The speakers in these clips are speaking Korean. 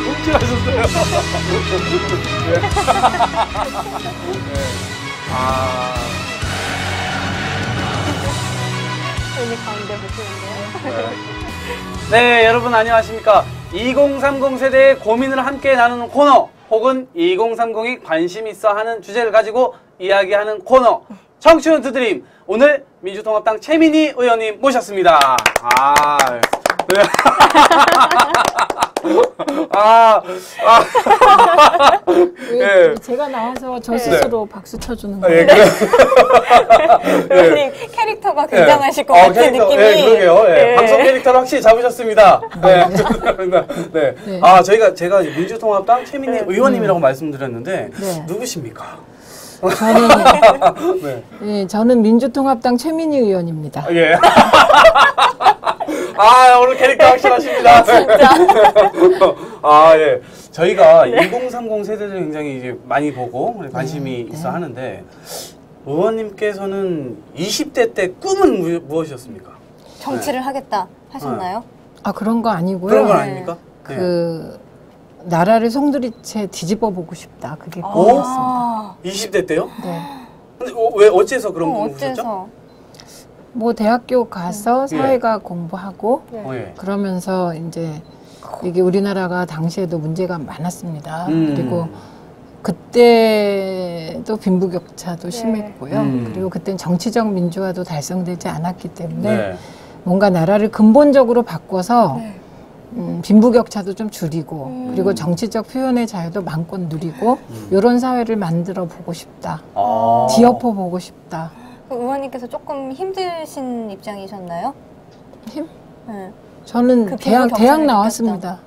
훔치하셨어요. 네. 네. 아. 여기 가운데 보시는데요. 네, 여러분 안녕하십니까. 2030 세대의 고민을 함께 나누는 코너, 혹은 2030이 관심 있어 하는 주제를 가지고 이야기하는 코너, 청취원 투드림. 오늘 민주통합당 최민희 의원님 모셨습니다. 네. 왜 제가 나와서 저 스스로 박수 쳐주는 거예요? 의원님 캐릭터가 굉장하실 것 같은 느낌이. 네, 그러게요. 네. 방송 캐릭터를 확실히 잡으셨습니다. 네. 네. 네. 제가 민주통합당 최민희 의원님이라고 말씀드렸는데, 누구십니까? 저는, 네. 저는 민주통합당 최민희 의원입니다. 예. 오늘 캐릭터 확실하십니다. 진짜. 예. 저희가 2030 세대들 굉장히 이제 많이 보고 관심이 있어 하는데, 의원님께서는 20대 때 꿈은 무엇이었습니까? 정치를 하겠다 하셨나요? 그런 거 아니고요. 그런 건 아닙니까? 나라를 송두리째 뒤집어 보고 싶다. 그게 꿈이었습니다. 20대 때요? 네. 근데 왜 어째서 그런 꿈을 꾸셨죠? 뭐 대학교 가서 사회가 공부하고 예. 그러면서 이제 이게 우리나라가 당시에도 문제가 많았습니다. 그리고 그때도 빈부격차도 심했고요. 그리고 그때는 정치적 민주화도 달성되지 않았기 때문에 뭔가 나라를 근본적으로 바꿔서 빈부격차도 좀 줄이고 그리고 정치적 표현의 자유도 마음껏 누리고 이런 사회를 만들어 보고 싶다. 뒤엎어 보고 싶다. 의원님께서 조금 힘드신 입장이셨나요? 네. 저는 대학 나왔습니다.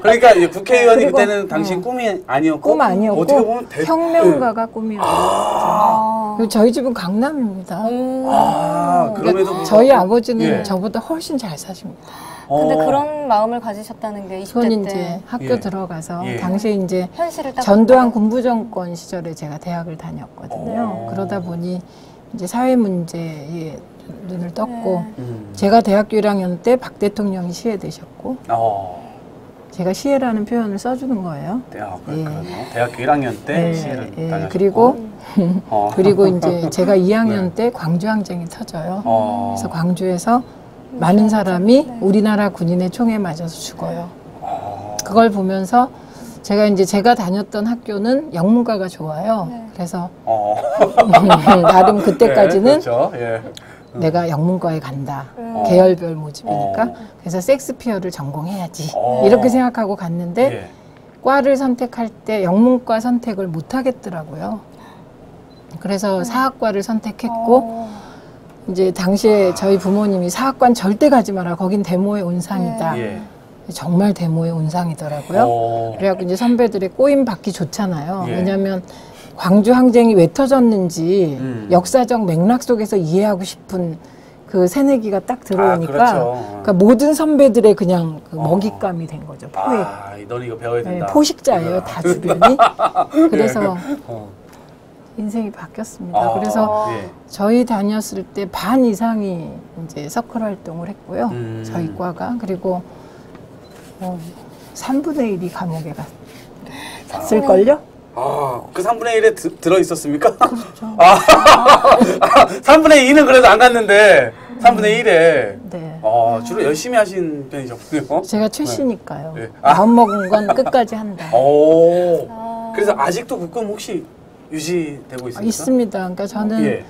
그러니까 이제 국회의원이 그때는 당신 꿈이 아니었고, 꿈 아니었고 어떻게 보면 혁명가가 꿈이었어요. 그리고 저희 집은 강남입니다. 그럼에도 저희 아버지는 저보다 훨씬 잘 사십니다. 근데 그런 마음을 가지셨다는 게 20대 그건 때 이제 학교 들어가서 당시에 이제 현실을 딱 전두환 군부정권 시절에 제가 대학을 다녔거든요. 그러다 보니 이제 사회 문제에 눈을 떴고 제가 대학교 1학년 때 박 대통령이 시해되셨고 제가 시해라는 표현을 써주는 거예요. 대학교 1학년 때 시해를 다녔고 그리고 이제 제가 2학년 때 광주 항쟁이 터져요. 그래서 광주에서 많은 사람이 우리나라 군인의 총에 맞아서 죽어요. 그걸 보면서 제가 다녔던 학교는 영문과가 좋아요. 그래서 나름 그때까지는 내가 영문과에 간다. 계열별 모집이니까. 그래서 섹스피어를 전공해야지. 이렇게 생각하고 갔는데 과를 선택할 때 영문과 선택을 못 하겠더라고요. 그래서 사학과를 선택했고 이제 당시에 저희 부모님이 사학관 절대 가지 마라. 거긴 데모의 온상이다. 정말 데모의 온상이더라고요. 그래갖고 이제 선배들의 꼬임 받기 좋잖아요. 왜냐하면 광주 항쟁이 왜 터졌는지 역사적 맥락 속에서 이해하고 싶은 그 새내기가 딱 들어오니까 그러니까 모든 선배들의 그냥 그 먹잇감이 된 거죠. 포획. 넌 이거 배워야 된다. 포식자예요. 다 주변이. 그래서 인생이 바뀌었습니다. 그래서 저희 다녔을 때 반 이상이 이제 서클 활동을 했고요. 저희 과가. 그리고 3분의 1이 감옥에 갔을걸요? 그 3분의 1에 들어있었습니까? 그렇죠. 3분의 2는 그래도 안 갔는데 3분의 1에 네. 주로 열심히 하신 편이셨군요. 제가 최씨니까요. 마음먹은 건 끝까지 한다. 그래서 아직도 그 꿈 혹시 유지되고 있습니까? 있습니다. 그러니까 저는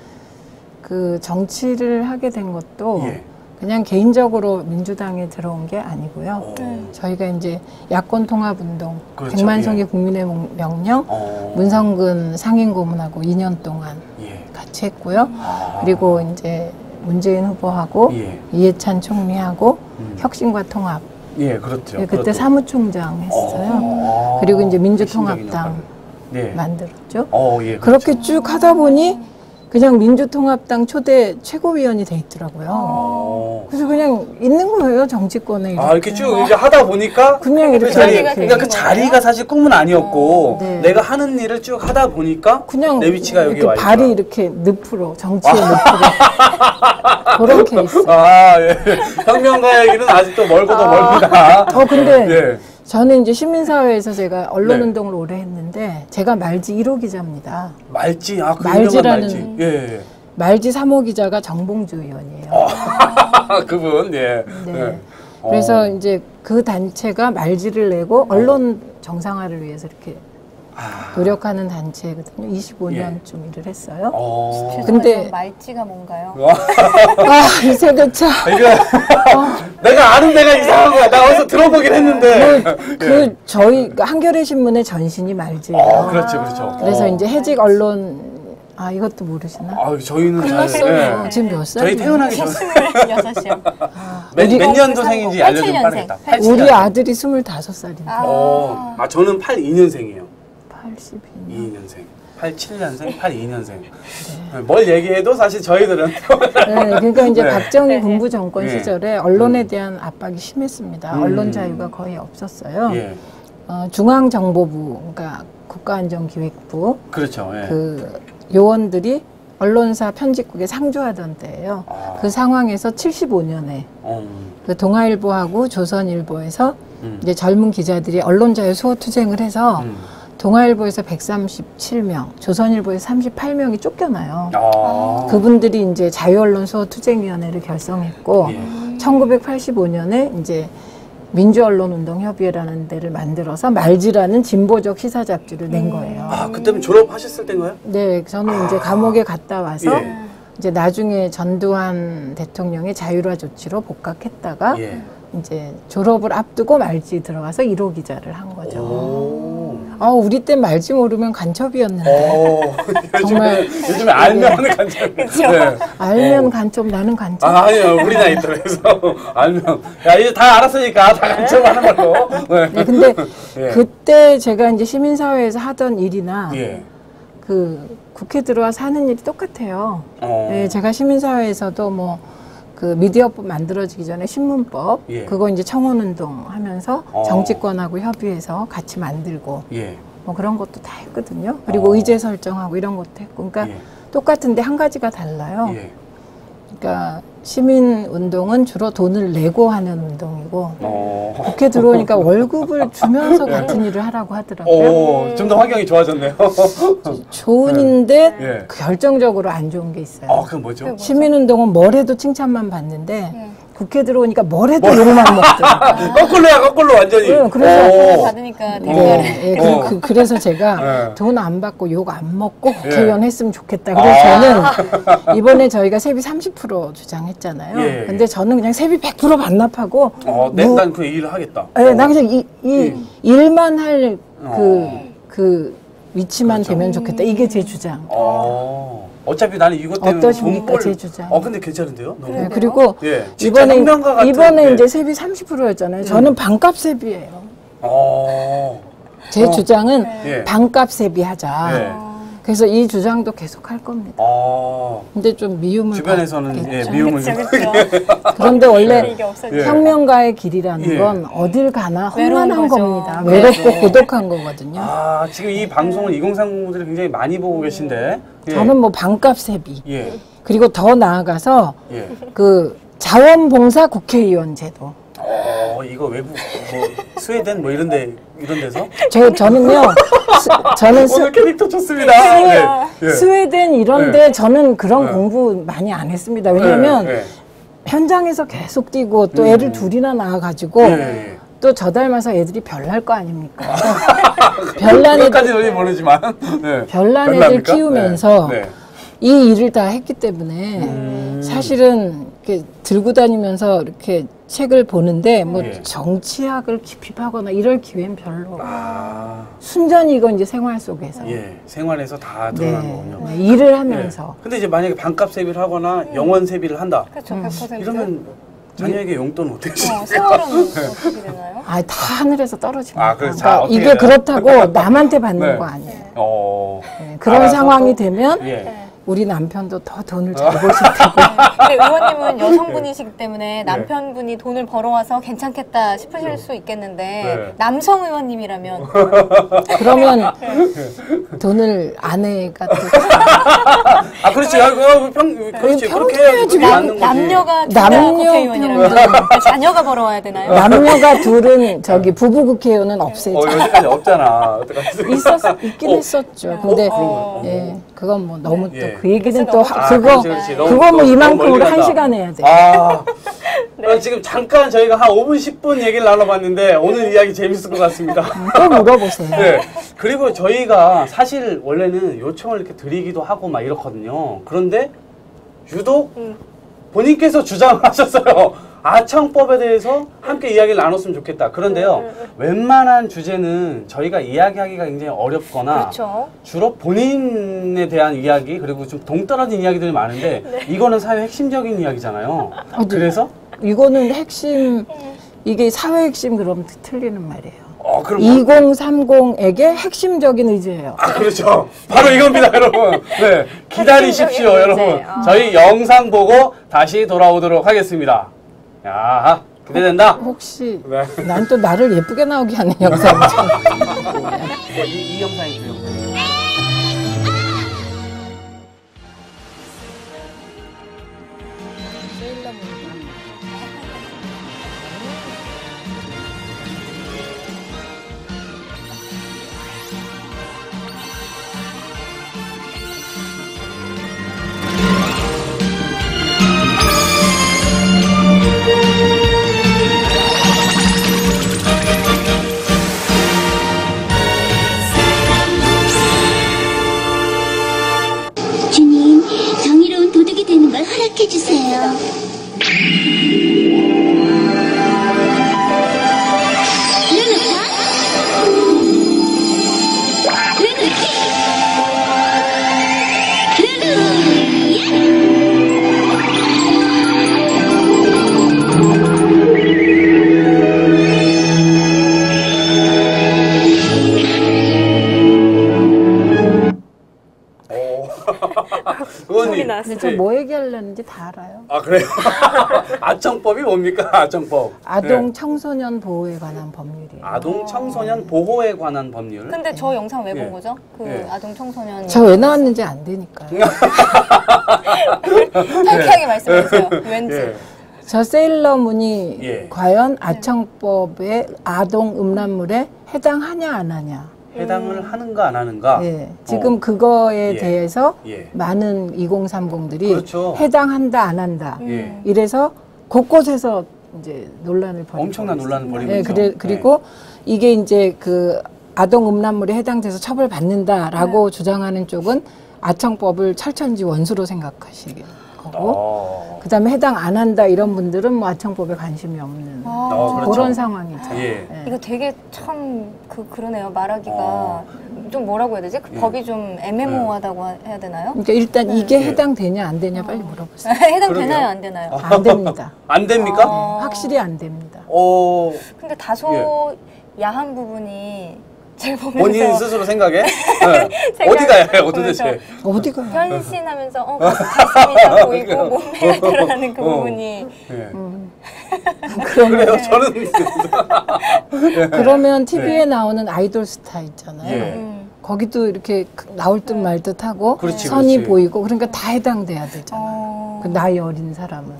그 정치를 하게 된 것도 그냥 개인적으로 민주당에 들어온 게 아니고요. 저희가 이제 야권 통합 운동, 그렇죠. 백만송이 예. 국민의 명령, 문성근 상임 고문하고 2년 동안 예. 같이 했고요. 그리고 이제 문재인 후보하고 예. 이해찬 총리하고 혁신과 통합. 예, 그렇죠. 네, 그때 그렇죠. 사무총장 했어요. 그리고 이제 민주통합당 네. 만들었죠. 예, 그렇게 쭉 하다 보니 그냥 민주통합당 초대 최고위원이 돼 있더라고요. 그래서 그냥 있는 거예요, 정치권에. 이렇게 쭉 이제 하다 보니까 그냥 그 이렇게 자리, 자리가 그러니까 그 되신 자리가 거예요? 사실 꿈은 아니었고 네. 내가 하는 일을 쭉 하다 보니까 그냥 내 위치가 여기 이렇게 와 발이 있다. 이렇게 늪으로 정치의 늪으로 그런 케이스. 예. 혁명가의 길은 아직도 멀고도 멀다. 근데 예. 저는 이제 시민사회에서 제가 언론 네. 운동을 오래 했는데 제가 말지 1호 기자입니다. 말지, 그 말지라는- 말지. 예. 말지 3호 기자가 정봉주 의원이에요. 그분, 예. 네. 예. 그래서 이제 그 단체가 말지를 내고 언론 정상화를 위해서 이렇게 노력하는 단체거든요. 25년쯤 일을 했어요. 근데- 근데 말지가 뭔가요? 이 세대차. 내가 아는 데가 이상한 거야. 나 어디서 들어보긴 했는데. 저희 한겨레 신문의 전신이 말지예요. 그렇죠, 그렇죠. 그래서 이제 해직 언론 이것도 모르시나? 저희는 큰일 잘, 났어요. 지금 몇 살이에요? 저희 태어나기 전 26이요. 몇 년도생인지 알려주면 87년생. 빠르겠다. 우리 아들이 25살인데. 저는 82년생이에요. 82년. 22년생. 87년생, 82년생. 뭘 얘기해도 사실 저희들은 네, 그러니까 이제 네. 박정희 군부 정권 네. 시절에 언론에 대한 압박이 심했습니다. 언론 자유가 거의 없었어요. 예. 중앙정보부, 그러니까 국가안전기획부 그렇죠. 예. 그 요원들이 언론사 편집국에 상주하던 때예요. 그 상황에서 75년에 그 동아일보하고 조선일보에서 이제 젊은 기자들이 언론자유 수호 투쟁을 해서 동아일보에서 137명, 조선일보에서 38명이 쫓겨나요. 그분들이 이제 자유언론 수호 투쟁위원회를 결성했고, 1985년에 이제 민주언론운동협의회라는 데를 만들어서 말지라는 진보적 시사 잡지를 낸 거예요. 그때는 졸업하셨을 때인가요? 네, 저는 이제 감옥에 갔다 와서 예. 이제 나중에 전두환 대통령의 자율화 조치로 복학했다가 예. 이제 졸업을 앞두고 말지 들어가서 1호 기자를 한 거죠. 오. 우리 때 말지 모르면 간첩이었는데. 정말 요즘에 알면 하는 간첩. 네. 알면 간첩, 나는 간첩. 아니요, 우리 나이 또래서 알면 이제 다 알았으니까 다 간첩하는 걸로. 네, 근데 예. 그때 제가 이제 시민사회에서 하던 일이나 예. 그 국회 들어와서 하는 일이 똑같아요. 네, 제가 시민사회에서도 뭐 그 미디어법 만들어지기 전에 신문법 예. 그거 이제 청원운동 하면서 정치권하고 협의해서 같이 만들고 예. 뭐 그런 것도 다 했거든요. 그리고 의제 설정하고 이런 것도 했고, 그러니까 예. 똑같은데 한 가지가 달라요. 예. 그러니까 시민 운동은 주로 돈을 내고 하는 운동이고 국회 들어오니까 월급을 주면서 같은 일을 하라고 하더라고요. 좀 더 환경이 좋아졌네요. 좋은데 예. 결정적으로 안 좋은 게 있어요. 그건 뭐죠? 시민운동은 뭘 해도 칭찬만 받는데 국회 들어오니까 뭘 해도 욕만 먹더라고요. 거꾸로야, 거꾸로 완전히. 네, 그래서 그걸 받으니까 대가를. 네, 그래서 제가 네. 돈 안 받고 욕 안 먹고 예. 국회의원 했으면 좋겠다. 그래서 저는 이번에 저희가 세비 30% 주장했잖아요. 예. 근데 저는 그냥 세비 100% 반납하고 난 그 일을 하겠다. 네, 나 그냥 이 일만 할 그 위치만 되면 좋겠다. 이게 제 주장. 어차피 나는 이것 때문에 어떠십니까, 돈 벌- 제 주장? 근데 괜찮은데요? 너무. 네, 그리고 예, 진짜 혁명가 같은, 이번에 예. 이제 세비 30%였잖아요. 저는 반값 세비예요. 제 주장은 예. 반값 세비하자. 예. 그래서 이 주장도 계속 할 겁니다. 근데 좀 미움을 주변에서는 받겠죠. 미움을 그렇죠. 그런데 원래 이게 없어져. 예. 혁명가의 길이라는 예. 건 어딜 가나 외로운 험난한 거죠. 겁니다. 외롭고 고독한 거거든요. 지금 이 방송을 2030분들이 굉장히 많이 보고 계신데. 예. 저는 뭐 반값 세비 예. 그리고 더 나아가서 예. 그 자원봉사 국회의원 제도. 이거 외국 스웨덴 이런 데서 저는요. 저는 오늘 캐릭터 좋습니다. 예. 스웨덴 이런데 저는 그런 공부 많이 안 했습니다. 왜냐면 현장에서 계속 뛰고 또 애를 둘이나 낳아가지고 또 저 닮아서 애들이 별날 거 아닙니까? 별난 애들 까지는 모르지만 별난 애들 별납니까? 키우면서 네. 이 일을 다 했기 때문에 사실은 이렇게 들고 다니면서 이렇게 책을 보는데 뭐 예. 정치학을 깊이 파거나 이럴 기회는 별로. 순전히 이건 이제 생활 속에서. 예, 생활에서 다 네, 드러나는 거군요. 네, 일을 하면서. 예. 근데 이제 만약에 반값 세비를 하거나 영원 세비를 한다. 그렇죠. 100%. 이러면 자녀에게 용돈은 어떻게 주세요? 세월은 어떻게 되나요? 아, 다 하늘에서 떨어집니다. 아, 그래서 그러니까 어떻게 이게 해요? 그렇다고 남한테 받는 네. 거 아니에요. 네, 그런 알아서 상황이 또- 되면 예. 우리 남편도 더 돈을 잘 버실 테고. 근데 의원님은 여성분이시기 때문에 남편분이 돈을 벌어와서 괜찮겠다 싶으실 수 있겠는데 네. 남성 의원님이라면 그러면 돈을 아내가 또 아, 그렇지. 그렇지. 그렇게 해야지. 그게 맞는 거지. 남녀가 남녀 국회의원이라면 자녀가 벌어와야 되나요? 남녀가 둘은 저기 부부 국회의원은 없애자. 여기까지 없잖아. 어떡하지? 있긴 했었죠. 근데 예, 그건 뭐 너무 예. 또 그 얘기는 또 아, 그거 그렇지. 너무- 그거 뭐 너무 이만큼으로 멀리 한 간다. 시간 해야 돼. 아, 지금 잠깐 저희가 한 5분, 10분 얘기를 나눠봤는데 오늘 이야기 재밌을 것 같습니다. 또 물어보세요. 네. 그리고 저희가 사실 원래는 요청을 이렇게 드리기도 하고 막 이렇거든요. 그런데 유독 본인께서 주장을 하셨어요. 아청법에 대해서 함께 이야기를 나눴으면 좋겠다. 그런데요, 웬만한 주제는 저희가 이야기하기가 굉장히 어렵거나 그렇죠. 주로 본인에 대한 이야기 그리고 좀 동떨어진 이야기들이 많은데 이거는 사회 핵심적인 이야기잖아요. 그래서 이거는 핵심 이게 사회 핵심 그럼 틀리는 말이에요. 그럼 2030에게 핵심적인 의제예요. 그렇죠. 바로 이겁니다, 여러분. 네, 기다리십시오, 핵심적인 여러분. 문제. 저희 영상 보고 다시 돌아오도록 하겠습니다. 야, 기대된다. 혹시 네. 난 또 나를 예쁘게 나오게 하는 영상이죠. 이 영상이 그 영상. 주님, 정의로운 도둑이 되는 걸 허락해 주세요. 누누파? 누누키? 누누야? 의원님. 근데 저 뭐 얘기하려는지 다 알아요. 아, 그래요? 아청법이 뭡니까? 아청법. 아동 네. 청소년 보호에 관한 법률이에요. 아동 청소년 보호에 관한 법률. 근데 저 영상 왜 본 예. 거죠? 그 예. 아동 청소년 저 왜 나왔는지 안 되니까요. 상쾌하게 말씀해주세요. 왠지 예. 저 세일러문이 예. 과연 아청법의 아동 음란물에 해당하냐 안 하냐. 해당을 하는가 안 하는가? 예, 지금 그거에 예. 대해서 예. 많은 2030들이 그렇죠. 해당한다 안 한다. 예. 이래서 곳곳에서 이제 논란을 벌이고 엄청난 있어요. 논란을 벌이고 예, 있죠. 그리고 이게 이제 그 아동 음란물에 해당돼서 처벌받는다라고 주장하는 쪽은 아청법을 철천지 원수로 생각하시는 거고, 그다음에 해당 안 한다 이런 분들은 뭐 아청법에 관심이 없는 그렇죠. 그런 상황이죠. 예. 이거 되게 참 그러네요. 말하기가 좀 뭐라고 해야 되지? 그 예. 법이 좀 애매모호하다고 해야 되나요? 그러니까 일단 이게 예. 해당되냐 안 되냐 빨리 물어보세요. 해당되나요? 그러게요. 안 되나요? 안 됩니다. 안 됩니까? 확실히 안 됩니다. 근데 다소 야한 부분이 제가 보면서 본인 스스로 생각해? 네. 생각- 어디가 야해요, 보면서 도대체? 어디가? 변신하면서 가슴이 다 보이고 몸매가 드러나는 그 부분이 예. 그러면 그래요, 저는. 그러면 TV에 나오는 아이돌 스타 있잖아요. 예. 거기도 이렇게 나올 듯 말 듯하고 그렇지, 선이 그렇지. 보이고 그러니까 다 해당돼야 되잖아요. 그 나이 어린 사람은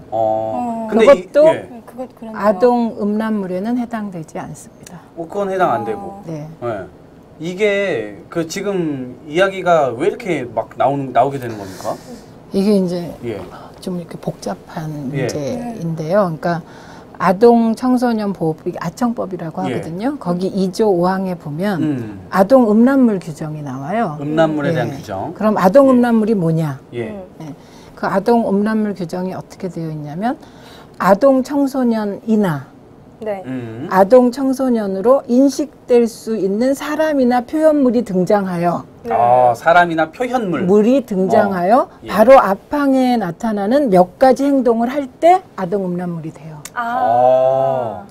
그것도 그것 그러네요. 아동 음란물에는 해당되지 않습니다. 그건 해당 안 되고. 네. 예. 이게 그 지금 이야기가 왜 이렇게 막 나오게 되는 겁니까? 이게 이제 예. 좀 이렇게 복잡한 예. 문제인데요. 그러니까 아동 청소년 보호법이 아청법이라고 예. 하거든요. 거기 2조 5항에 보면 아동 음란물 규정이 나와요. 음란물에 예. 대한 규정. 그럼 아동 음란물이 뭐냐? 예. 그 아동 음란물 규정이 어떻게 되어 있냐면 아동 청소년이나 네. 아동 청소년으로 인식될 수 있는 사람이나 표현물이 등장하여 사람이나 표현물. 물이 등장하여 예. 바로 앞항에 나타나는 몇 가지 행동을 할 때 아동 음란물이 돼요.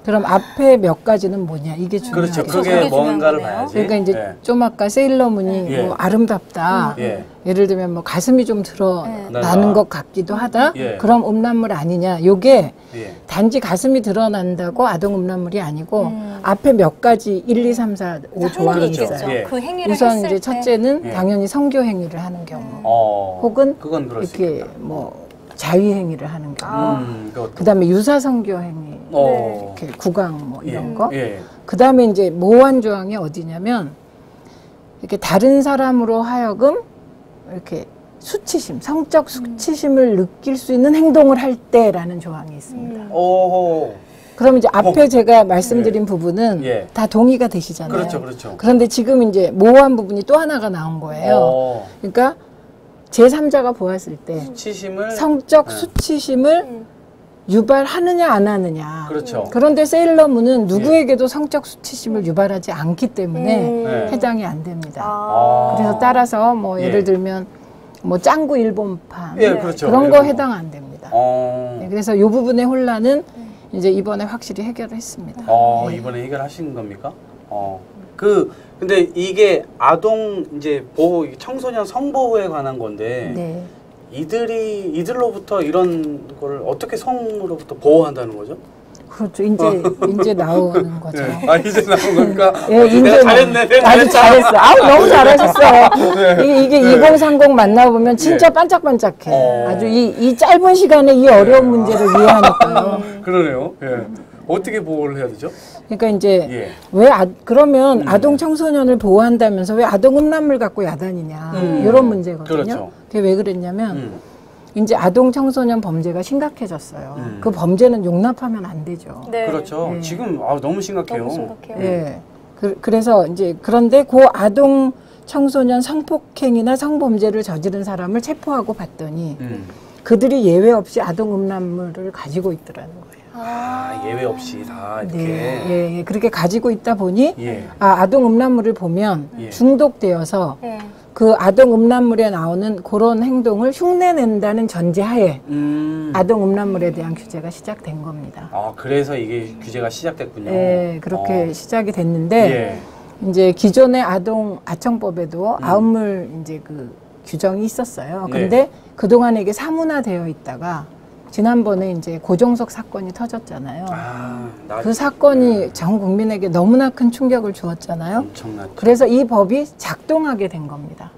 그럼 앞에 몇 가지는 뭐냐? 이게 중요하죠. 그렇죠. 그게 그게 뭔가를 중요한 봐야지. 그러니까 이제 예. 좀 아까 세일러문이 예. 뭐 아름답다. 예. 예를 들면 뭐 가슴이 좀 드러나는 네. 것 같기도 하다. 예. 그럼 음란물 아니냐? 요게 예. 단지 가슴이 드러난다고 아동 음란물이 아니고 앞에 몇 가지 1, 2, 3, 4, 5 조항이 그렇죠. 있어요. 예. 그 행위를 우선 했을 이제 때 첫째는 예. 당연히 성교 행위를 하는 경우, 혹은 그건 그럴 수 이렇게 있겠다. 뭐 자위 행위를 하는 경우, 그것도. 그다음에 유사 성교 행위, 어. 이렇게 구강 뭐 이런 거. 예. 그다음에 이제 모호한 조항이 어디냐면 이렇게 다른 사람으로 하여금 이렇게 수치심, 성적 수치심을 느낄 수 있는 행동을 할 때라는 조항이 있습니다. 오호. 그럼 이제 앞에 제가 말씀드린 부분은 예. 다 동의가 되시잖아요. 그렇죠, 그렇죠. 그런데 지금 이제 모호한 부분이 또 하나가 나온 거예요. 그러니까 제3자가 보았을 때 수치심을. 성적 네. 수치심을 유발하느냐 안 하느냐. 그렇죠. 그런데 세일러문은 누구에게도 성적 수치심을 유발하지 않기 때문에 네. 해당이 안 됩니다. 아. 그래서 따라서 뭐 예. 예를 들면 뭐 짱구 일본판 예, 그렇죠. 그런 거 일본. 해당 안 됩니다. 어. 네, 그래서 이 부분의 혼란은 이제 이번에 확실히 해결했습니다. 예. 이번에 해결하신 겁니까? 근데 이게 아동 이제 보호, 청소년 성보호에 관한 건데 네. 이들로부터 이런 거를 어떻게 성으로부터 보호한다는 거죠? 그렇죠. 이제 나오는 거죠. 이제 나온 겁니까? 예, 내가 잘했네. 내가 아주 잘했어. 아우, 너무 잘하셨어요. 네. 이게 2030 만나보면 진짜 반짝반짝해. 아주 이 짧은 시간에 이 어려운 문제를 이해하니까요. 그러네요. 예. 어떻게 보호를 해야 되죠? 그러니까 이제 예. 왜 그러면 아동 청소년을 보호한다면서 왜 아동 음란물 갖고 야단이냐 이런 문제거든요. 그렇죠. 그게 왜 그랬냐면 이제 아동 청소년 범죄가 심각해졌어요. 그 범죄는 용납하면 안 되죠. 네. 그렇죠. 예. 지금 너무 심각해요. 너무 심각해요. 예. 그래서 이제 그런데 그 아동 청소년 성폭행이나 성범죄를 저지른 사람을 체포하고 봤더니 그들이 예외 없이 아동 음란물을 가지고 있더라는 거예요. 예외 없이 다 이렇게. 네, 예. 그렇게 가지고 있다 보니 예. 아동 음란물을 보면 예. 중독되어서 네. 그 아동 음란물에 나오는 그런 행동을 흉내낸다는 전제하에 아동 음란물에 대한 규제가 시작된 겁니다. 그래서 이게 규제가 시작됐군요. 네, 그렇게 시작이 됐는데 예. 이제 기존의 아동 아청법에도 아웃물 이제 그 규정이 있었어요. 네. 근데 그동안에 이게 사문화되어 있다가 지난번에 이제 고종석 사건이 터졌잖아요. 그 사건이 전 국민에게 너무나 큰 충격을 주었잖아요. 엄청났죠. 그래서 이 법이 작동하게 된 겁니다.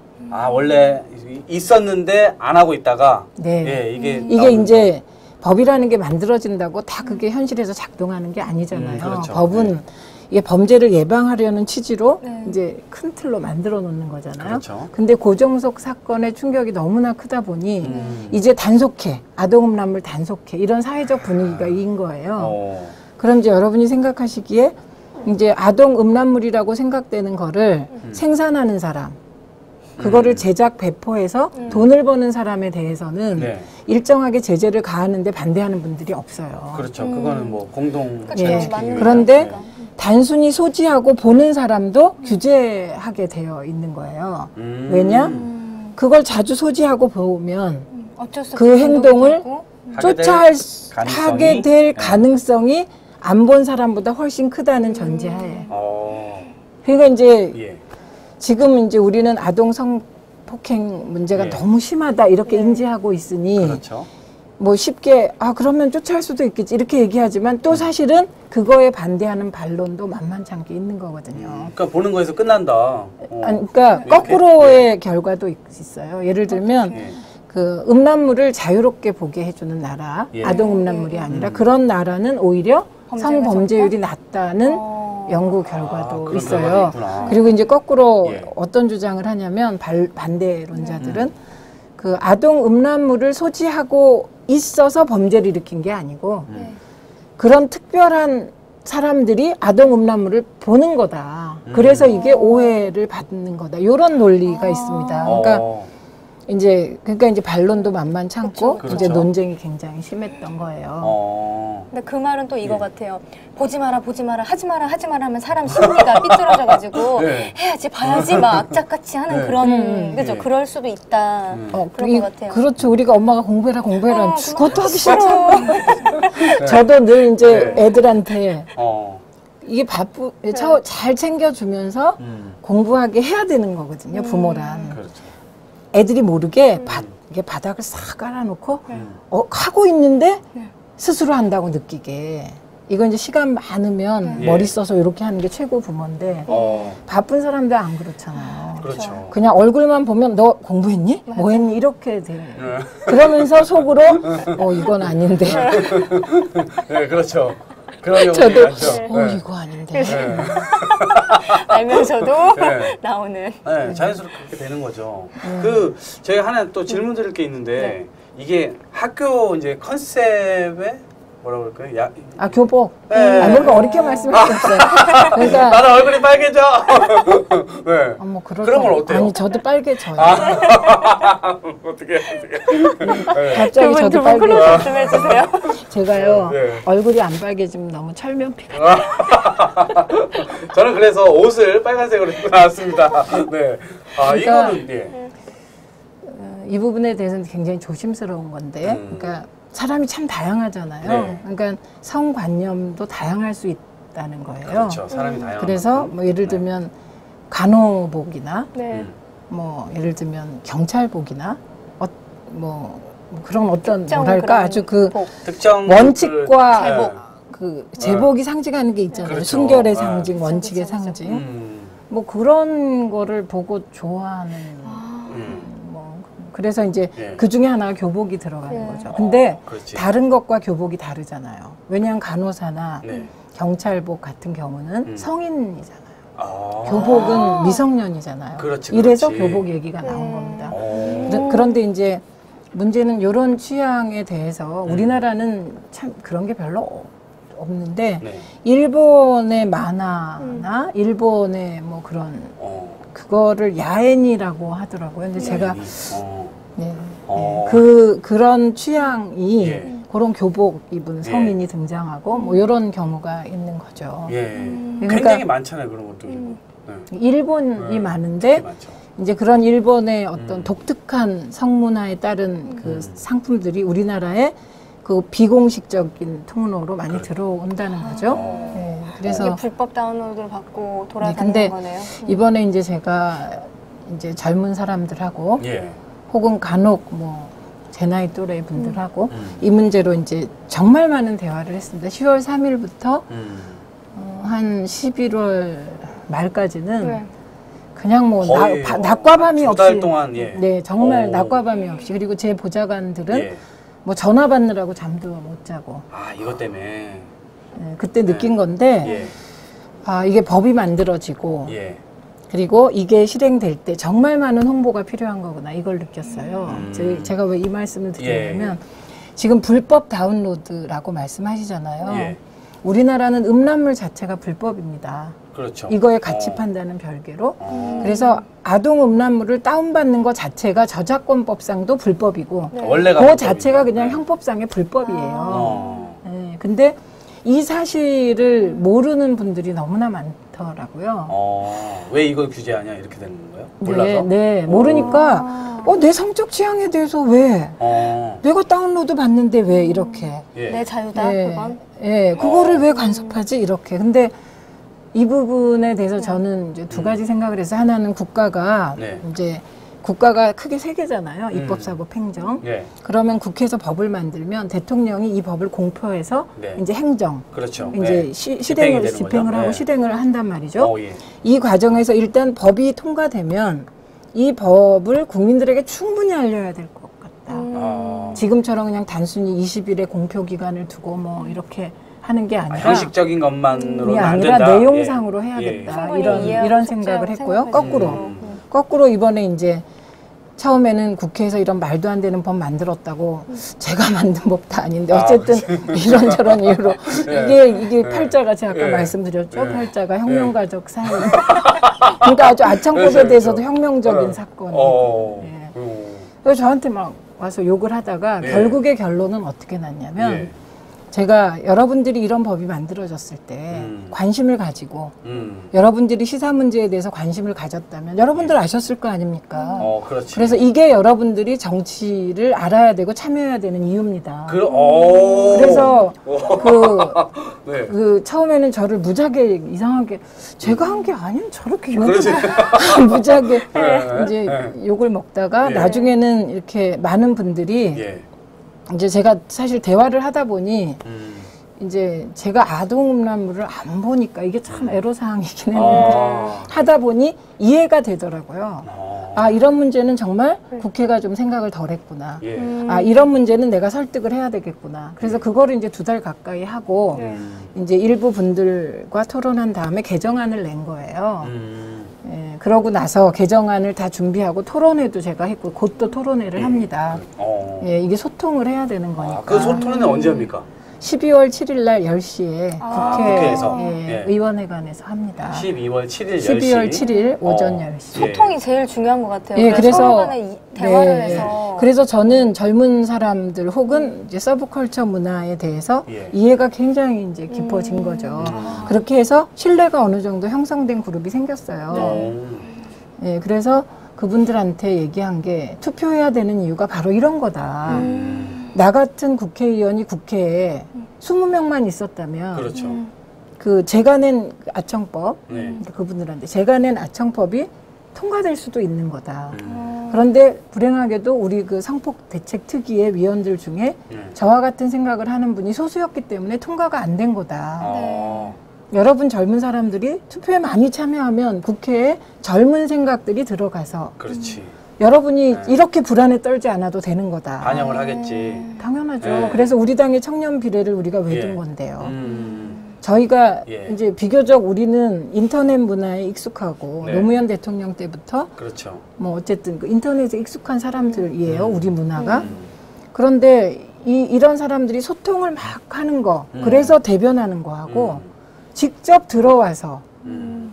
원래 있었는데 안 하고 있다가 네. 예, 이게 이제 법이라는 게 만들어진다고 다 그게 현실에서 작동하는 게 아니잖아요. 그렇죠. 법은 이게 범죄를 예방하려는 취지로 네. 이제 큰 틀로 만들어 놓는 거잖아요. 그렇죠. 근데 고종석 사건의 충격이 너무나 크다 보니 이제 단속해, 아동 음란물 단속해 이런 사회적 분위기가 인 거예요. 그럼 이제 여러분이 생각하시기에 이제 아동 음란물이라고 생각되는 거를 생산하는 사람, 그거를 제작 배포해서 돈을 버는 사람에 대해서는 네. 일정하게 제재를 가하는데 반대하는 분들이 없어요. 그렇죠. 그거는 뭐 공동 그렇죠. 예. 맞는 그런데 거니까. 단순히 소지하고 보는 사람도 규제하게 되어 있는 거예요. 왜냐? 그걸 자주 소지하고 보면 어쩔 수 그 없이 행동을 행동하고. 하게 될 가능성이 안 본 사람보다 훨씬 크다는 전제하에. 그러니까 이제 예. 지금 이제 우리는 아동 성폭행 문제가 예. 너무 심하다 이렇게 인지하고 있으니 그렇죠. 뭐 쉽게 그러면 쫓아할 수도 있겠지 이렇게 얘기하지만 또 사실은 그거에 반대하는 반론도 만만찮게 있는 거거든요. 그러니까 보는 거에서 끝난다. 그러니까 이렇게? 거꾸로의 결과도 있어요. 예를 들면 예. 그 음란물을 자유롭게 보게 해주는 나라, 예. 아동 음란물이 아니라 그런 나라는 오히려 범죄가 성범죄율이 낮다는 연구 결과도 그런 있어요. 결과도 있구나. 그리고 이제 거꾸로 예. 어떤 주장을 하냐면 반대론자들은 그 아동 음란물을 소지하고 있어서 범죄를 일으킨 게 아니고 그런 특별한 사람들이 아동 음란물을 보는 거다. 그래서 이게 오해를 받는 거다. 이런 논리가 있습니다. 그러니까 이제 반론도 만만치 않고 그쵸. 이제 논쟁이 굉장히 심했던 거예요. 근데 그 말은 또 이거 같아요. 보지 마라, 보지 마라, 하지 마라, 하지 마라 하면 사람 심리가 삐뚤어져가지고 해야지, 봐야지 막 악착같이 하는 그런 그죠? 그럴 수도 있다. 그런 것 같아요. 그렇죠. 우리가 엄마가 공부해라, 공부해라. 그것도 하기 싫죠. 저도 늘 이제 애들한테 이게 잘 챙겨주면서 공부하게 해야 되는 거거든요. 부모란. 그렇죠. 애들이 모르게 이게 바닥을 싹 깔아놓고 하고 있는데 스스로 한다고 느끼게. 이거 이제 시간 많으면 머리 써서 이렇게 하는 게 최고 부모인데 바쁜 사람들 안 그렇잖아요. 그렇죠. 그냥 얼굴만 보면 너 공부했니? 뭐 했니? 이렇게 돼. 그러면서 속으로 이건 아닌데. 네, 그렇죠. 그런 경우도 저도 많죠. 이거 아닌데. 알면서도 나오는. 네, 자연스럽게 그렇게 되는 거죠. 제가 하나 또 질문 드릴 게 있는데 이게 학교 이제 컨셉에 뭐라고 그럴까요? 교복. 뭔가 어렵게 말씀할 수 없어요. 그러니까 나는 얼굴이 빨개져. 네. 그런 건 어때요? 아니 저도 빨개져요. 어떻게? 갑자기 저도 두 분 클로즈 말씀해 주세요. 제가요 얼굴이 안 빨개지면 너무 철면피가. 저는 그래서 옷을 빨간색으로 입고 나왔습니다. 네. 그러니까, 이거는 이 부분에 대해서는 굉장히 조심스러운 건데, 그러니까 사람이 참 다양하잖아요. 그러니까 성관념도 다양할 수 있다는 거예요. 그렇죠. 사람이 다양한. 그래서 뭐 예를 들면 간호복이나 네. 뭐 예를 들면 경찰복이나 뭐 그런 어떤 특정 뭐랄까 그런 아주 그 특정 원칙과 제복. 그 제복이 상징하는 게 있잖아요. 그렇죠. 순결의 상징, 원칙의 상징. 음. 뭐 그런 거를 보고 좋아하는 뭐 그래서 이제 그 중에 하나가 교복이 들어가는 거죠. 근데 그렇지. 다른 것과 교복이 다르잖아요. 왜냐하면 간호사나 네. 경찰복 같은 경우는 성인이잖아요. 아. 교복은 미성년이잖아요. 그렇지, 이래서 그렇지. 교복 얘기가 나온 겁니다. 오. 그런데 이제 문제는 이런 취향에 대해서 우리나라는 참 그런 게 별로 없는데 네. 일본의 만화나 일본의 뭐 그런 그거를 야엔이라고 하더라고요. 근데 제가 그런 취향이 그런 교복 입은 성인이 등장하고 뭐 이런 경우가 있는 거죠. 그러니까 굉장히 많잖아요, 그런 것도. 일본이 많은데 많죠. 이제 그런 일본의 어떤 독특한 성문화에 따른 그 상품들이 우리나라에 그 비공식적인 통로로 많이 들어온다는 거죠. 네, 그래서 이게 불법 다운로드를 받고 돌아다니는 근데 거네요. 이번에 이제 제가 이제 젊은 사람들하고 혹은 간혹 뭐 제 나이 또래 분들하고 이 문제로 이제 정말 많은 대화를 했습니다. 10월 3일부터 한 11월 말까지는 그냥 뭐 낮과 밤이 없이 2달 동안 네 정말 낮과 밤이 없이 그리고 제 보좌관들은 뭐 전화 받느라고 잠도 못 자고 이것 때문에 네, 그때 느낀 건데 이게 법이 만들어지고 그리고 이게 실행될 때 정말 많은 홍보가 필요한 거구나 이걸 느꼈어요. 제가 왜 이 말씀을 드리냐면 지금 불법 다운로드라고 말씀하시잖아요. 우리나라는 음란물 자체가 불법입니다. 그렇죠. 이거의 가치 판단은 별개로. 그래서 아동 음란물을 다운받는 것 자체가 저작권법상도 불법이고 원래가 그 자체가 그냥 형법상의 불법이에요. 네, 근데 이 사실을 모르는 분들이 너무나 많더라고요. 왜 이걸 규제하냐 이렇게 되는 건가요? 몰라서? 네, 모르니까 내 성적 취향에 대해서 왜 내가 다운로드 받는데 왜 이렇게 내 자유다 그건. 그거를 왜 간섭하지 이렇게. 근데 이 부분에 대해서 저는 이제 두 가지 생각을 해서 하나는 국가가 이제 국가가 크게 세 개잖아요. 입법, 사법, 행정. 그러면 국회에서 법을 만들면 대통령이 이 법을 공표해서 이제 행정, 그렇죠. 이제 집행을 하고 실행을 한단 말이죠. 이 과정에서 일단 법이 통과되면 이 법을 국민들에게 충분히 알려야 될 것 같다. 지금처럼 그냥 단순히 20일의 공표 기간을 두고 뭐 이렇게 하는 게 아니라 형식적인 것만으로는 안 아니라 된다. 내용상으로 해야겠다. 이런 생각을 했고요. 거꾸로 이번에 이제 처음에는 국회에서 이런 말도 안 되는 법 만들었다고 제가 만든 법도 아닌데 어쨌든 이런저런 이유로 이게 팔자가 제가 아까 말씀드렸죠. 팔자가 혁명가족 사회. 그러니까 아주 아청법에 대해서도 혁명적인 사건이고. 그래서 저한테 막 와서 욕을 하다가 결국의 결론은 어떻게 났냐면 제가 여러분들이 이런 법이 만들어졌을 때 관심을 가지고 여러분들이 시사 문제에 대해서 관심을 가졌다면 여러분들 아셨을 거 아닙니까? 그렇지. 그래서 이게 여러분들이 정치를 알아야 되고 참여해야 되는 이유입니다. 그래서 그 처음에는 저를 무지하게 이상하게 제가 한 게 아닌 저렇게 욕을 무지하게 이제 욕을 먹다가 나중에는 이렇게 많은 분들이 이제 제가 사실 대화를 하다 보니 이제 제가 아동음란물을 안 보니까 이게 참 애로사항이긴 했는데 하다 보니 이해가 되더라고요. 아 이런 문제는 정말 국회가 좀 생각을 덜 했구나. 아 이런 문제는 내가 설득을 해야 되겠구나. 그래서 그거를 이제 2달 가까이 하고 이제 일부 분들과 토론한 다음에 개정안을 낸 거예요. 그러고 나서 개정안을 다 준비하고 토론회도 제가 했고 곧 또 토론회를 합니다. 이게 소통을 해야 되는 거니까. 그 토론회 언제 합니까? 12월 7일 날 10시에 국회에서 의원회관에서 합니다. 12월 7일 10시. 12월 7일 오전 10시. 소통이 제일 중요한 것 같아요. 그래서 서로 간에 대화를 해서. 그래서 저는 젊은 사람들 혹은 이제 서브컬처 문화에 대해서 이해가 굉장히 이제 깊어진 거죠. 그렇게 해서 신뢰가 어느 정도 형성된 그룹이 생겼어요. 그래서 그분들한테 얘기한 게 투표해야 되는 이유가 바로 이런 거다. 나 같은 국회의원이 국회에 20명만 있었다면 그렇죠. 그 제가 낸 아청법 그분들한테 제가 낸 아청법이 통과될 수도 있는 거다. 그런데 불행하게도 우리 그 성폭 대책 특위의 위원들 중에 저와 같은 생각을 하는 분이 소수였기 때문에 통과가 안 된 거다. 여러분 젊은 사람들이 투표에 많이 참여하면 국회에 젊은 생각들이 들어가서 그렇지. 여러분이 이렇게 불안에 떨지 않아도 되는 거다. 반영을 하겠지. 당연하죠. 그래서 우리 당의 청년 비례를 우리가 왜 둔 건데요. 저희가 이제 비교적 우리는 인터넷 문화에 익숙하고 노무현 대통령 때부터 그렇죠. 뭐 어쨌든 그 인터넷에 익숙한 사람들이에요. 우리 문화가. 그런데 이런 사람들이 소통을 막 하는 거 그래서 대변하는 거하고 직접 들어와서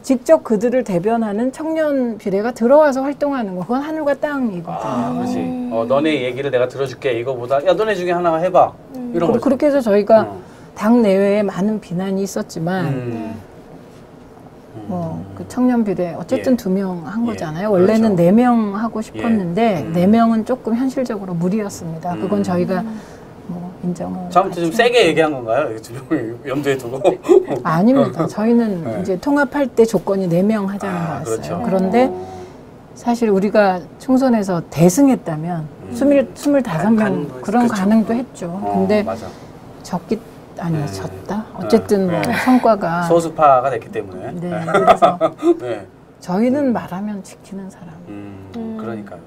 직접 그들을 대변하는 청년 비례가 들어와서 활동하는 거 그건 하늘과 땅이거든요. 그렇지. 너네 얘기를 내가 들어줄게 이거보다 야 너네 중에 하나 해봐 이런 거. 그렇게 해서 저희가 당 내외에 많은 비난이 있었지만 뭐 그 청년 비례 어쨌든 2명 한 거잖아요. 원래는 그렇죠. 4명 하고 싶었는데 4명은 조금 현실적으로 무리였습니다. 그건 저희가 뭐 인정을. 처음부터 좀 세게 얘기한 건가요? 이 2명을 염두에 두고? 아닙니다. 저희는 이제 통합할 때 조건이 4명 하자는 거였어요. 그렇죠. 그런데 사실 우리가 총선에서 대승했다면 25명 그런 가능도 했죠. 근데 맞아. 졌기 아니요 졌다. 어쨌든 뭐 성과가 소수파가 됐기 때문에. 그래서 네. 저희는 말하면 지키는 사람. 그러니까요.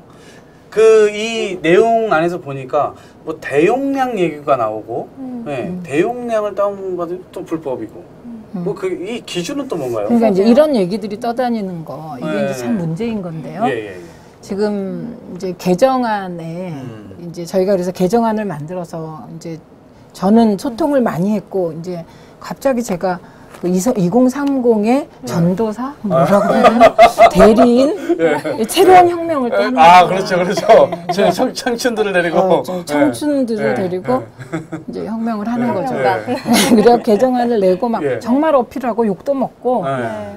그 이 내용 안에서 보니까 뭐 대용량 얘기가 나오고, 대용량을 다운받은 또 불법이고, 뭐 그 이 기준은 또 뭔가요? 그러니까 이제 이런 얘기들이 떠다니는 거 이게 이제 참 문제인 건데요. 지금 이제 개정안에 이제 저희가 그래서 개정안을 만들어서 이제 저는 소통을 많이 했고 이제 갑자기 제가 그 2030의 전도사 뭐라고 해야 되나 대리인 새로운 혁명을 또 하는 거예요. 그렇죠, 그렇죠. 네. 청춘들을 데리고 청춘들을 데리고 이제 혁명을 하는 거죠. 그래서 개정안을 내고 막 정말 어필하고 욕도 먹고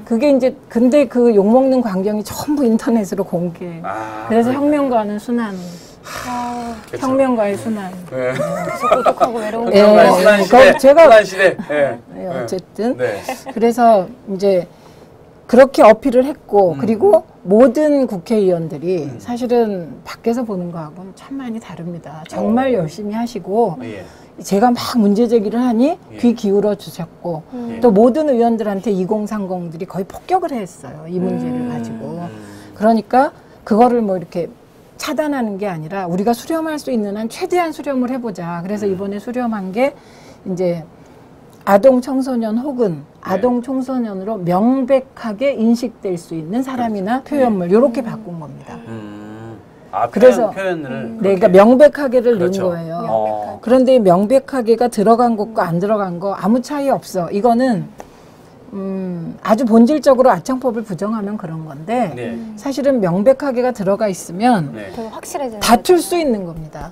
그게 이제 근데 그 욕 먹는 광경이 전부 인터넷으로 공개. 그래서 혁명가는 순환. 혁명가의 순환. 고독하고 외로운 순환 시대. 순환 시대. 어쨌든 그래서 이제 그렇게 어필을 했고 그리고 모든 국회의원들이 사실은 밖에서 보는 거하고는 참 많이 다릅니다. 정말 열심히 하시고 제가 막 문제 제기를 하니 귀 기울여 주셨고 또 모든 의원들한테 2030들이 거의 폭격을 했어요. 이 문제를 가지고. 그러니까 그거를 뭐 이렇게 차단하는 게 아니라 우리가 수렴할 수 있는 한 최대한 수렴을 해보자. 그래서 이번에 수렴한 게 이제 아동 청소년 혹은 아동 청소년으로 명백하게 인식될 수 있는 사람이나 표현물 이렇게 바꾼 겁니다. 아, 그래서 표현을 네, 그러니까 명백하게를 그렇죠. 넣은 거예요. 명백하게. 그런데 이 명백하게가 들어간 것과 안 들어간 거 아무 차이 없어. 이거는 아주 본질적으로 아청법을 부정하면 그런 건데 네. 사실은 명백하게가 들어가 있으면 네. 되게 확실해지는 다툴 수 있는 겁니다.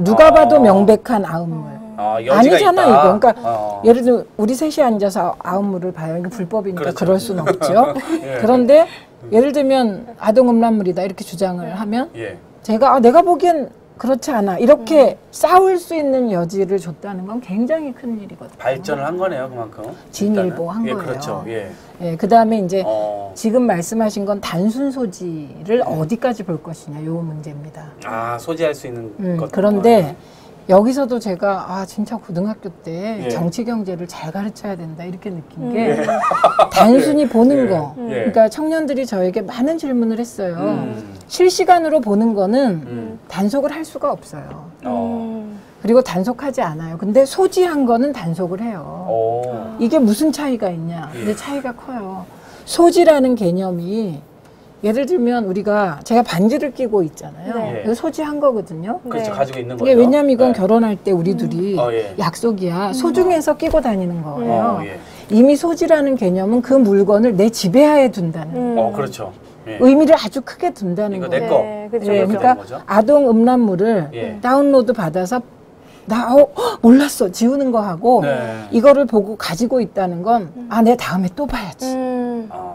누가 봐도 명백한 아음물. 여지가 아니잖아 있다. 이거. 그러니까 예를 들어 우리 셋이 앉아서 아음물을 봐요. 이거 불법이니까 그렇죠. 그럴 수는 없죠. 예. 그런데 예를 들면 아동음란물이다 이렇게 주장을 하면 예. 제가 내가 보기엔 그렇지 않아 이렇게 싸울 수 있는 여지를 줬다는 건 굉장히 큰 일이거든요. 발전을 한 거네요, 그만큼. 진일보한 예, 거예요. 그렇죠. 예. 예, 그 다음에 이제 지금 지금 말씀하신 건 단순 소지를 어디까지 볼 것이냐 요 문제입니다. 소지할 수 있는 것. 그런데 여기서도 제가 진짜 고등학교 때 예. 정치 경제를 잘 가르쳐야 된다 이렇게 느낀 게 단순히 보는 거. 예. 그러니까 청년들이 저에게 많은 질문을 했어요. 실시간으로 보는 거는 단속을 할 수가 없어요. 그리고 단속하지 않아요. 근데 소지한 거는 단속을 해요. 이게 무슨 차이가 있냐? 근데 차이가 커요. 소지라는 개념이 예를 들면 제가 반지를 끼고 있잖아요. 네. 이거 소지한 거거든요. 그렇죠. 네. 가지고 있는 거죠. 이게 왜냐면 이건 네. 결혼할 때 우리 둘이 예. 약속이야. 소중해서 끼고 다니는 거예요. 예. 이미 소지라는 개념은 그 물건을 내 지배하에 둔다는 그렇죠. 예. 의미를 아주 크게 둔다는 이거 거예요. 내 거. 네, 그죠. 네, 그렇게 그러니까 되는 거죠? 아동 음란물을 예. 다운로드 받아서 몰랐어 지우는 거 하고 네. 이거를 보고 가지고 있다는 건 내 다음에 또 봐야지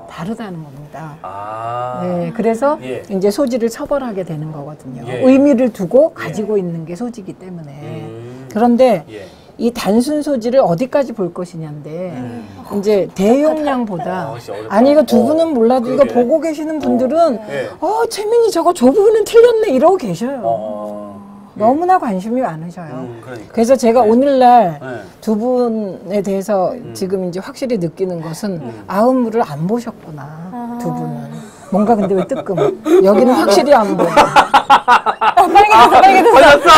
다르다는 겁니다. 네, 그래서 예. 이제 소지를 처벌하게 되는 거거든요. 예. 의미를 두고 가지고 있는 게 소지기 때문에. 그런데 예. 이 단순 소지를 어디까지 볼 것이냐인데 이제 대용량보다 진짜 어렵다. 아니 이거 두 분은 몰라도 이거 그러게. 보고 계시는 분들은 예. 최민이 저거 저 부분은 틀렸네 이러고 계셔요. 너무나 관심이 많으셔요. 그러니까. 그래서 제가 오늘날 네. 두 분에 대해서 지금 이제 확실히 느끼는 것은 아음물을 안 보셨구나. 두 분은. 뭔가 근데 왜 뜨끔? 여기는 확실히 안 보여. 빨개졌어.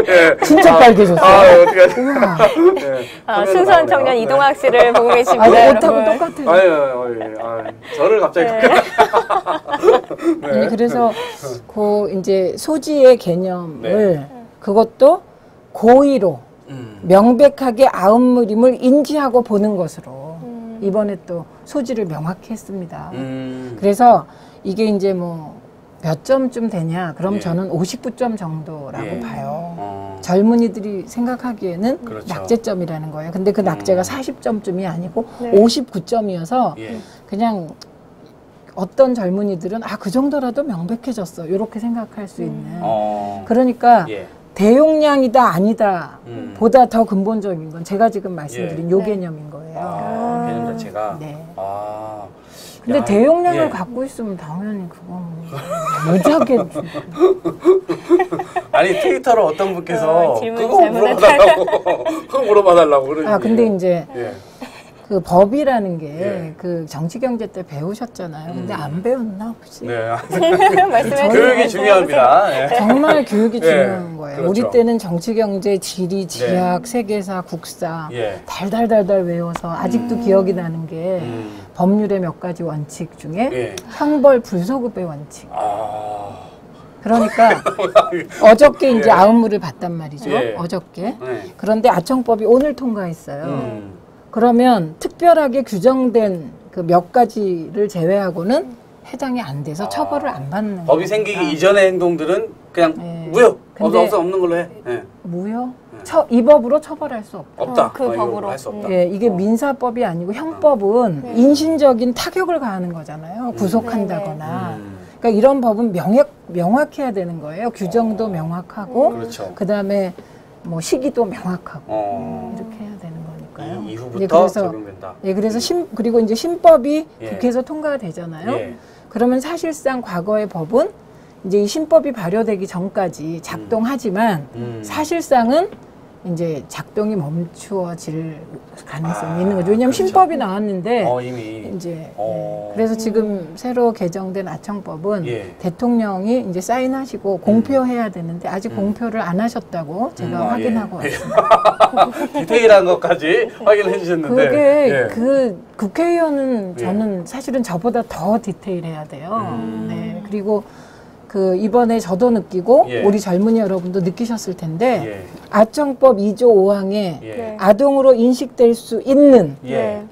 예. 진짜 빨개졌어요. 어떻게 하지? 우와. 순수한 청년 이동학 씨를 보고 계십니다. 옷하고 여러분. 똑같아요. 저를 갑자기. 아니, 그래서 이제 소지의 개념을 그것도 고의로 명백하게 아음물임을 인지하고 보는 것으로 이번에 또 소지를 명확히 했습니다. 그래서 이게 이제 몇 점쯤 되냐? 그럼 예. 저는 59점 정도라고 예. 봐요. 젊은이들이 생각하기에는 그렇죠. 낙제점이라는 거예요. 근데 그 낙제가 40점쯤이 아니고 네. 59점이어서 예. 그냥 어떤 젊은이들은 그 정도라도 명백해졌어. 이렇게 생각할 수 있는. 그러니까 예. 대용량이다 아니다 음. 보다 더 근본적인 건 제가 지금 말씀드린 예. 요 네. 개념인 거예요. 개념 자체가. 네. 야, 근데 대용량을 예. 갖고 있으면 당연히 그건 무지하게 아니 트위터로 어떤 분께서 질문이 그거 물어봐달라고 그거 물어봐달라고 그러지. 근데 이제 예. 그 법이라는 게 예. 그 정치 경제 때 배우셨잖아요. 근데 안 배웠나 보지. 네. 말씀해 교육이 주세요. 중요합니다. 예. 정말 교육이 예, 중요한 거예요. 그렇죠. 우리 때는 정치, 경제, 지리, 지학, 세계사, 국사 예. 달달달달 외워서 아직도 기억이 나는 게 법률의 몇 가지 원칙 중에 예. 형벌 불소급의 원칙. 아. 그러니까 어저께 이제 예. 아음물을 봤단 말이죠. 예. 어저께. 네. 그런데 아청법이 오늘 통과했어요. 그러면 특별하게 규정된 그 몇 가지를 제외하고는 해당이 안 돼서 처벌을 안 받는 법이 겁니다. 생기기 이전의 행동들은 그냥 예. 무효. 근데- 없는 걸로 해. 예. 무효? 이 법으로 처벌할 수 없다. 없다. 그 법으로. 할수 없다. 예, 이게 민사법이 아니고 형법은 인신적인 타격을 가하는 거잖아요. 구속한다거나. 그러니까 이런 법은 명확해야 되는 거예요. 규정도 명확하고, 그렇죠. 그다음에 시기도 명확하고 이렇게 해야 되는 거니까요. 이후부터 예, 그래서 적용된다. 예, 그래서 그리고 이제 신법이 예. 국회에서 통과가 되잖아요. 예. 그러면 사실상 과거의 법은 이제 이 신법이 발효되기 전까지 작동하지만 사실상은 이제 작동이 멈추어질 가능성이 있는 거죠. 왜냐하면 그렇죠. 신법이 나왔는데 이미. 이제 어. 그래서 지금 새로 개정된 아청법은 예. 대통령이 이제 사인하시고 공표해야 되는데 아직 공표를 안 하셨다고 제가 확인하고 예. 왔습니다. 디테일한 것까지 확인해 주셨는데. 그게 예. 그 국회의원은 예. 저는 사실은 저보다 더 디테일해야 돼요. 네. 그리고 그 이번에 저도 느끼고 예. 우리 젊은이 여러분도 느끼셨을 텐데 예. 아청법 2조 5항에 예. 아동으로 인식될 수 있는 예.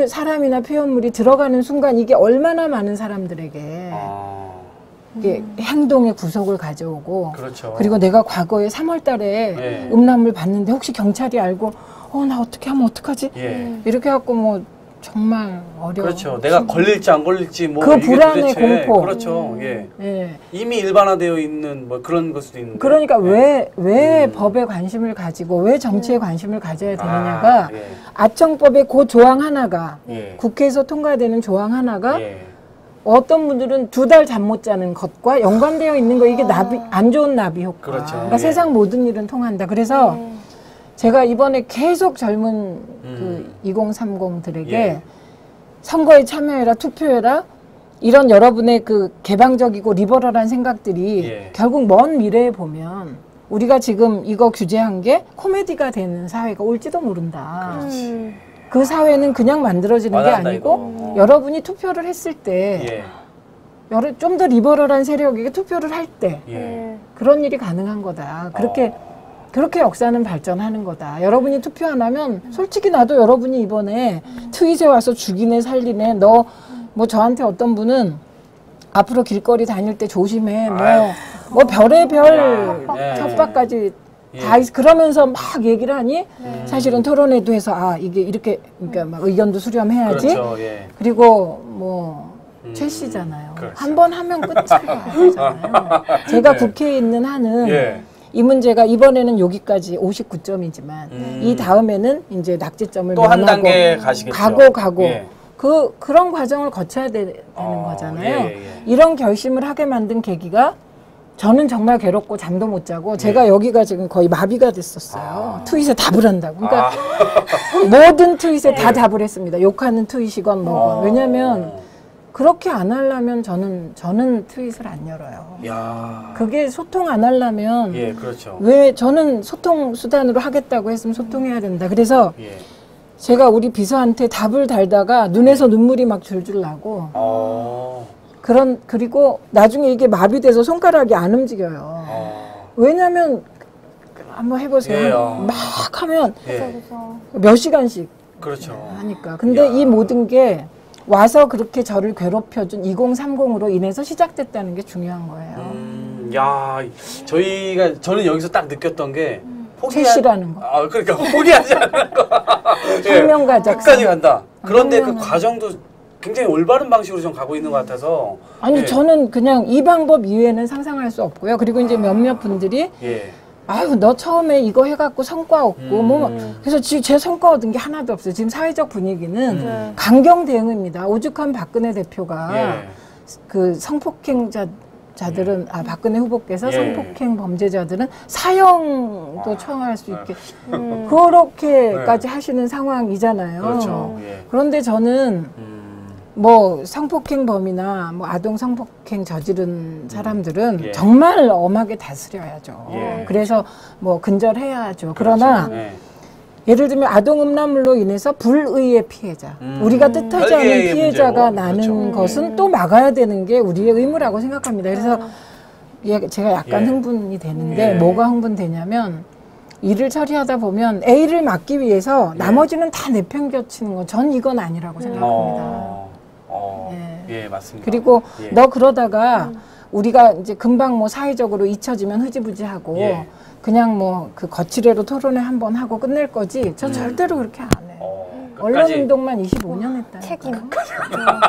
사람이나 표현물이 들어가는 순간 이게 얼마나 많은 사람들에게 이게 행동의 구속을 가져오고 그렇죠. 그리고 내가 과거에 3월 달에 예. 음란물 봤는데 혹시 경찰이 알고 나 어떻게 하면 어떡하지? 예. 이렇게 해갖고 뭐 정말 어려워. 그렇죠. 내가 걸릴지 안 걸릴지 뭐 그 이게 불안의 도대체 공포. 그렇죠. 예. 예. 이미 일반화되어 있는 뭐 그런 걸 수도 있는데. 그러니까 왜 법에 관심을 가지고 왜 정치에 관심을 가져야 되느냐가 예. 아청법의 그 조항 하나가 예. 국회에서 통과되는 조항 하나가 예. 어떤 분들은 2달 잠 못 자는 것과 연관되어 있는 거 이게 나비 안 좋은 나비 효과. 그렇죠. 그러니까 예. 세상 모든 일은 통한다. 그래서 제가 이번에 계속 젊은 그 2030들에게 예. 선거에 참여해라, 투표해라 이런 여러분의 그 개방적이고 리버럴한 생각들이 예. 결국 먼 미래에 보면 우리가 지금 이거 규제한 게 코미디가 되는 사회가 올지도 모른다. 그 사회는 그냥 만들어지는 게 와닿는다, 아니고 이거. 여러분이 투표를 했을 때 예. 좀 더 리버럴한 세력에게 투표를 할 때 예. 그런 일이 가능한 거다. 그렇게 역사는 발전하는 거다. 여러분이 투표 안 하면 솔직히 나도 여러분이 이번에 트윗에 와서 죽이네 살리네 너 뭐 저한테 어떤 분은 앞으로 길거리 다닐 때 조심해 뭐 별의별 야, 예. 협박까지 예. 다 그러면서 막 얘기를 하니 사실은 토론회도 해서 이게 이렇게 그러니까 막 의견도 수렴해야지. 그렇죠. 예. 그리고 뭐 최 씨잖아요. 그렇죠. 한 번 하면 끝이잖아요. 제가 국회에 있는 한은 예. 이 문제가 이번에는 여기까지 59점이지만 이 다음에는 이제 낙제점을 또 한 면하고 단계 가시겠죠. 가고 예. 그런 과정을 거쳐야 되는 거잖아요. 예, 예. 이런 결심을 하게 만든 계기가 저는 정말 괴롭고 잠도 못 자고 제가 여기가 지금 거의 마비가 됐었어요. 트윗에 답을 한다고. 그러니까 모든 트윗에 다 답을 했습니다. 욕하는 트윗이건 뭐건. 왜냐하면 그렇게 안 하려면 저는 트윗을 안 열어요. 야. 그게 소통 안 하려면 예, 그렇죠. 왜 저는 소통 수단으로 하겠다고 했으면 소통해야 된다. 그래서 예. 제가 우리 비서한테 답을 달다가 눈에서 눈물이 막 줄줄 나고 그리고 나중에 이게 마비돼서 손가락이 안 움직여요. 왜냐면 한번 해보세요. 예, 막 하면 예. 몇 시간씩 그렇죠. 하니까. 근데 이 모든 게 와서 그렇게 저를 괴롭혀준 2030으로 인해서 시작됐다는 게 중요한 거예요. 야, 저는 여기서 딱 느꼈던 게 최씨라는 거. 그러니까 포기하지 않는 거. 혁명가적. 끝까지 간다. 그런데 그 과정도 굉장히 올바른 방식으로 좀 가고 있는 것 같아서. 아니 예. 저는 그냥 이 방법 이외에는 상상할 수 없고요. 그리고 이제 몇몇 분들이 예. 아유 너 처음에 이거 해갖고 성과 없고 그래서 지금 제 성과 얻은 게 하나도 없어요. 지금 사회적 분위기는 강경 대응입니다. 오죽한 박근혜 대표가 예. 그 성폭행자들은 박근혜 후보께서 예. 성폭행 범죄자들은 사형도 청할 수 있게 그렇게까지 하시는 상황이잖아요. 그렇죠. 예. 그런데 저는 뭐 성폭행범이나 뭐 아동 성폭행 저지른 사람들은 예. 정말 엄하게 다스려야죠. 예. 그래서 뭐 근절해야죠. 그러나 예. 예를 들면 아동 음란물로 인해서 불의의 피해자, 우리가 뜻하지 않은 별개의 피해자가 문제고. 나는 그렇죠. 것은 또 막아야 되는 게 우리의 의무라고 생각합니다. 그래서 제가 약간 예. 흥분이 되는데 예. 뭐가 흥분되냐면 일을 처리하다 보면 A를 막기 위해서 나머지는 다 내팽겨치는 건 전 이건 아니라고 생각합니다. 예, 맞습니다. 그리고 예. 너 그러다가 우리가 이제 금방 뭐 사회적으로 잊혀지면 흐지부지하고 예. 그냥 뭐 그 거칠애로 토론회 한번 하고 끝낼 거지. 전 절대로 그렇게 안 해요. 언론 운동만 25년 했다. 책임.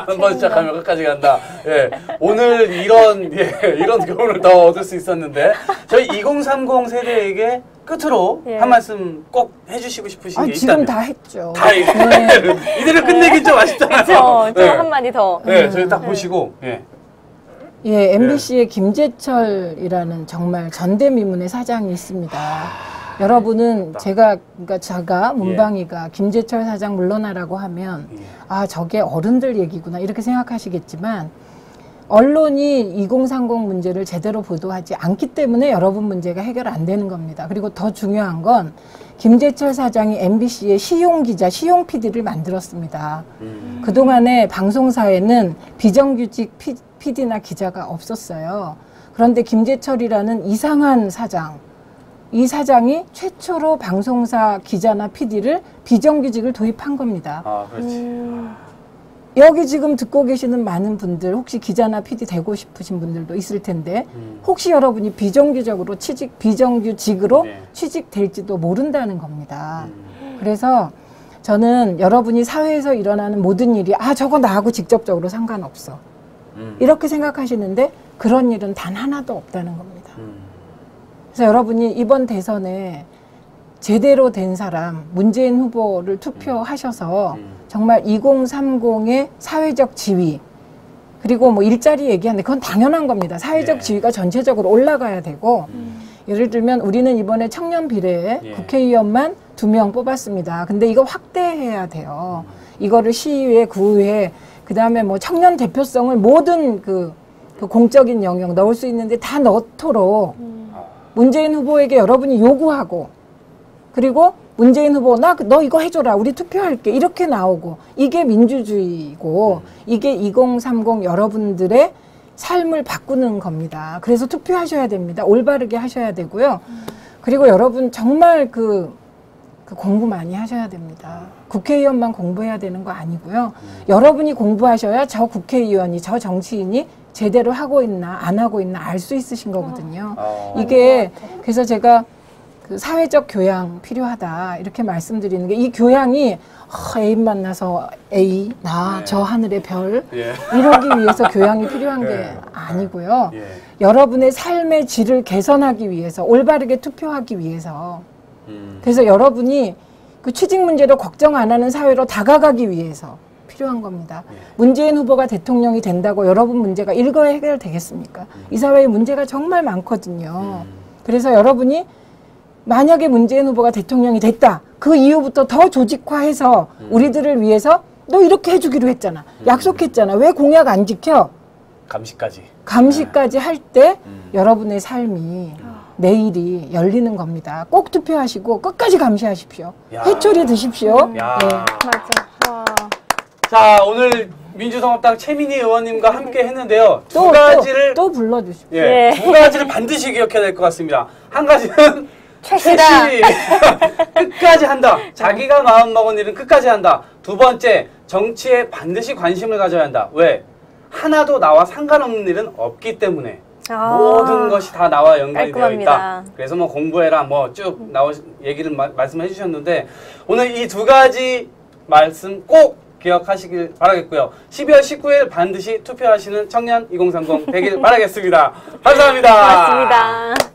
한번 시작하면 끝까지 간다. 예. 오늘 이런 교훈을 더 얻을 수 있었는데 저희 2030 세대에게 끝으로 예. 한 말씀 꼭 해주시고 싶으신 게 지금 있다면 다 했죠. 다 이대로 끝내긴 좀 아쉽잖아요. 그렇죠. 좀 네. 한마디 더. 네, 저희 딱 보시고 예, MBC의 김재철이라는 정말 전대미문의 사장이 있습니다. 여러분은 제가 문방이가 김재철 사장 물러나라고 하면 저게 어른들 얘기구나 이렇게 생각하시겠지만 언론이 2030 문제를 제대로 보도하지 않기 때문에 여러분 문제가 해결 안 되는 겁니다. 그리고 더 중요한 건 김재철 사장이 MBC의 시용 기자, 시용 PD를 만들었습니다. 그동안에 방송사에는 비정규직 PD나 기자가 없었어요. 그런데 김재철이라는 이상한 사장, 이 사장이 최초로 방송사 기자나 PD를 비정규직을 도입한 겁니다. 아, 그렇지. 여기 지금 듣고 계시는 많은 분들 혹시 기자나 PD 되고 싶으신 분들도 있을 텐데 혹시 여러분이 비정규직으로 비정규직으로 네. 취직될지도 모른다는 겁니다. 그래서 저는 여러분이 사회에서 일어나는 모든 일이 저거 나하고 직접적으로 상관없어. 이렇게 생각하시는데 그런 일은 단 하나도 없다는 겁니다. 그래서 여러분이 이번 대선에 제대로 된 사람, 문재인 후보를 투표하셔서 정말 2030의 사회적 지위, 그리고 뭐 일자리 얘기하는데 그건 당연한 겁니다. 사회적 지위가 전체적으로 올라가야 되고, 예를 들면 우리는 이번에 청년 비례에 국회의원만 2명 뽑았습니다. 근데 이거 확대해야 돼요. 이거를 시의회, 구의회, 그 다음에 뭐 청년 대표성을 모든 그 공적인 영역 넣을 수 있는데 다 넣도록 문재인 후보에게 여러분이 요구하고, 그리고 문재인 후보 너 이거 해줘라 우리 투표할게 이렇게 나오고, 이게 민주주의고 이게 2030 여러분들의 삶을 바꾸는 겁니다. 그래서 투표하셔야 됩니다. 올바르게 하셔야 되고요. 그리고 여러분 정말 그 공부 많이 하셔야 됩니다. 국회의원만 공부해야 되는 거 아니고요. 여러분이 공부하셔야 저 국회의원이, 저 정치인이 제대로 하고 있나 안 하고 있나 알 수 있으신 거거든요. 이게 그래서 제가 그 사회적 교양 필요하다 이렇게 말씀드리는 게, 이 교양이 애인 만나서 A, 저 하늘의 별 이러기 위해서 교양이 필요한 게 아니고요. 여러분의 삶의 질을 개선하기 위해서, 올바르게 투표하기 위해서, 그래서 여러분이 그 취직 문제로 걱정 안 하는 사회로 다가가기 위해서 필요한 겁니다. 문재인 후보가 대통령이 된다고 여러분 문제가 일거에 해결되겠습니까? 이 사회에 문제가 정말 많거든요. 그래서 여러분이 만약에 문재인 후보가 대통령이 됐다, 그 이후부터 더 조직화해서 우리들을 위해서 너 이렇게 해주기로 했잖아, 약속했잖아, 왜 공약 안 지켜? 감시까지 할 때 여러분의 삶이, 내일이 열리는 겁니다. 꼭 투표하시고 끝까지 감시하십시오. 회초리 드십시오. 네. 맞아. 자, 오늘 민주통합당 최민희 의원님과 함께 했는데요. 두 가지를 또 불러주십시오. 두 가지를 반드시 기억해야 될 것 같습니다. 한 가지는 최씨다. 끝까지 한다. 자기가 마음먹은 일은 끝까지 한다. 두 번째, 정치에 반드시 관심을 가져야 한다. 왜? 하나도 나와 상관없는 일은 없기 때문에. 모든 것이 다 나와 연관이 되어 있다. 그래서 뭐 공부해라, 뭐 쭉 얘기를 말씀해 주셨는데, 오늘 이 두 가지 말씀 꼭 기억하시길 바라겠고요. 12월 19일 반드시 투표하시는 청년 2030 되길 바라겠습니다. 감사합니다. 고맙습니다.